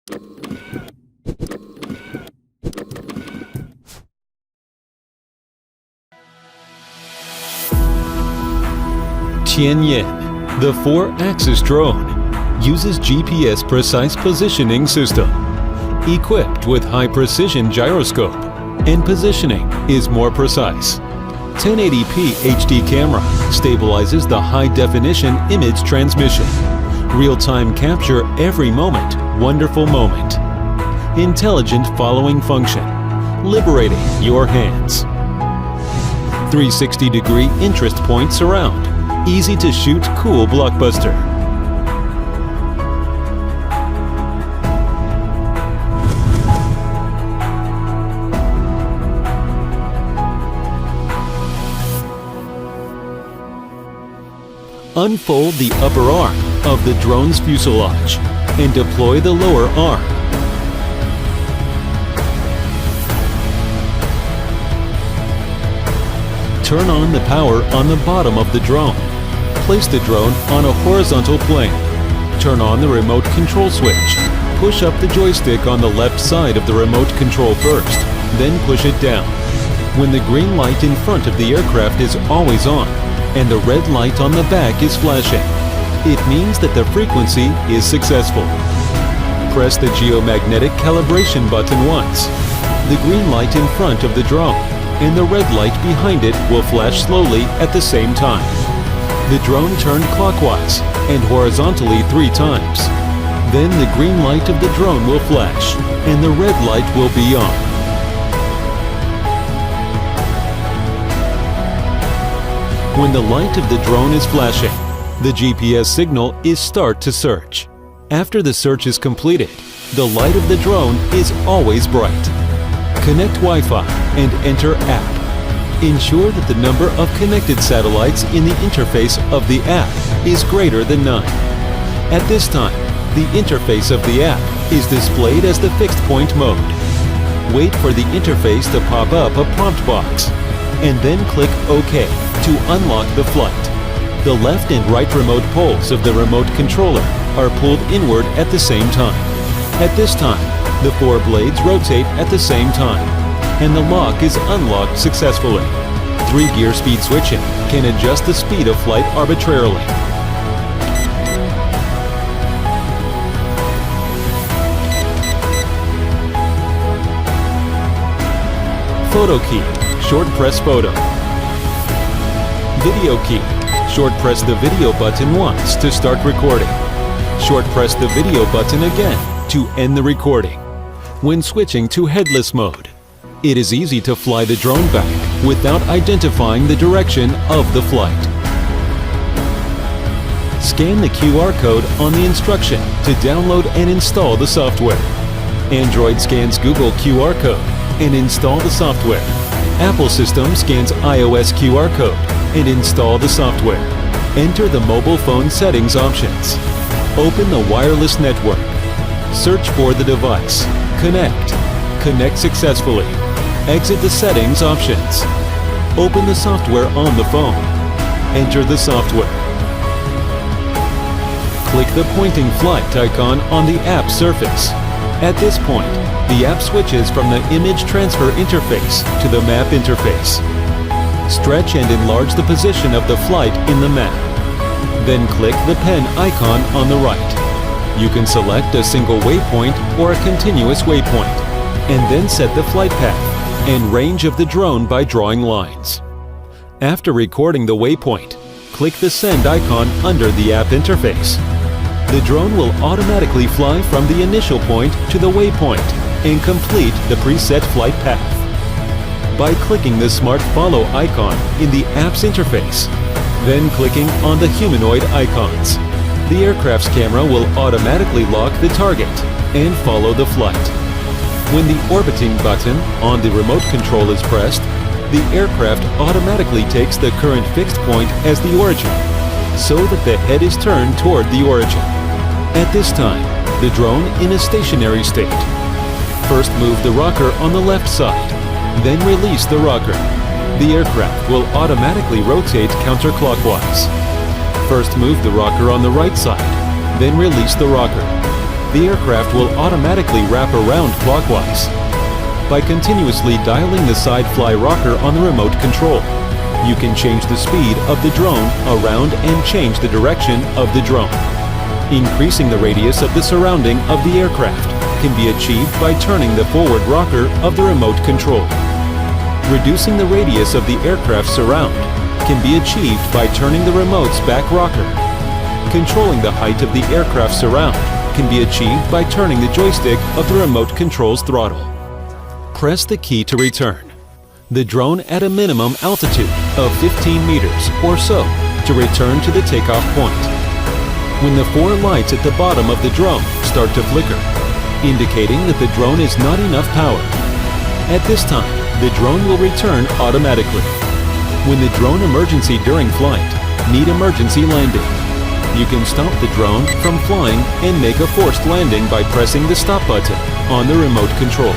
Tianyan, the 4-axis drone, uses GPS precise positioning system. Equipped with high-precision gyroscope, and positioning is more precise. 1080p HD camera stabilizes the high-definition image transmission. Real-time capture every moment, wonderful moment. Intelligent following function, liberating your hands. 360-degree interest point surround, easy to shoot cool blockbuster. Unfold the upper arm of the drone's fuselage and deploy the lower arm. Turn on the power on the bottom of the drone. Place the drone on a horizontal plane. Turn on the remote control switch. Push up the joystick on the left side of the remote control first, then push it down. When the green light in front of the aircraft is always on, and the red light on the back is flashing, it means that the frequency is successful. Press the geomagnetic calibration button once. The green light in front of the drone and the red light behind it will flash slowly at the same time. The drone turned clockwise and horizontally 3 times. Then the green light of the drone will flash and the red light will be on. When the light of the drone is flashing, the GPS signal is start to search. After the search is completed, the light of the drone is always bright. Connect Wi-Fi and enter app. Ensure that the number of connected satellites in the interface of the app is greater than 9. At this time, the interface of the app is displayed as the fixed point mode. Wait for the interface to pop up a prompt box, and then click OK to unlock the flight. The left and right remote poles of the remote controller are pulled inward at the same time. At this time, the 4 blades rotate at the same time, and the lock is unlocked successfully. 3-gear speed switching can adjust the speed of flight arbitrarily. Photo key, short press photo. Video key, short press the video button once to start recording. Short press the video button again to end the recording. When switching to headless mode, it is easy to fly the drone back without identifying the direction of the flight. Scan the QR code on the instruction to download and install the software. Android scans Google QR code and install the software. Apple system scans iOS QR code and install the software. Enter the mobile phone settings options. Open the wireless network. Search for the device. Connect. Connect successfully. Exit the settings options. Open the software on the phone. Enter the software. Click the pointing flight icon on the app surface. At this point, the app switches from the image transfer interface to the map interface. Stretch and enlarge the position of the flight in the map. Then click the pen icon on the right. You can select a single waypoint or a continuous waypoint, and then set the flight path and range of the drone by drawing lines. After recording the waypoint, click the send icon under the app interface. The drone will automatically fly from the initial point to the waypoint and complete the preset flight path. By clicking the Smart Follow icon in the app's interface, then clicking on the humanoid icons, the aircraft's camera will automatically lock the target and follow the flight. When the orbiting button on the remote control is pressed, the aircraft automatically takes the current fixed point as the origin, so that the head is turned toward the origin. At this time, the drone in a stationary state. First move the rocker on the left side, then release the rocker. The aircraft will automatically rotate counterclockwise. First move the rocker on the right side, then release the rocker. the aircraft will automatically wrap around clockwise. By continuously dialing the side fly rocker on the remote control, you can change the speed of the drone around and change the direction of the drone. Increasing the radius of the surrounding of the aircraft can be achieved by turning the forward rocker of the remote control. Reducing the radius of the aircraft surround can be achieved by turning the remote's back rocker. Controlling the height of the aircraft surround can be achieved by turning the joystick of the remote control's throttle. Press the key to return the drone at a minimum altitude of 15 meters or so to return to the takeoff point. When the 4 lights at the bottom of the drone start to flicker, indicating that the drone is not enough power, at this time, the drone will return automatically. When the drone emergency during flight need emergency landing, you can stop the drone from flying and make a forced landing by pressing the stop button on the remote control.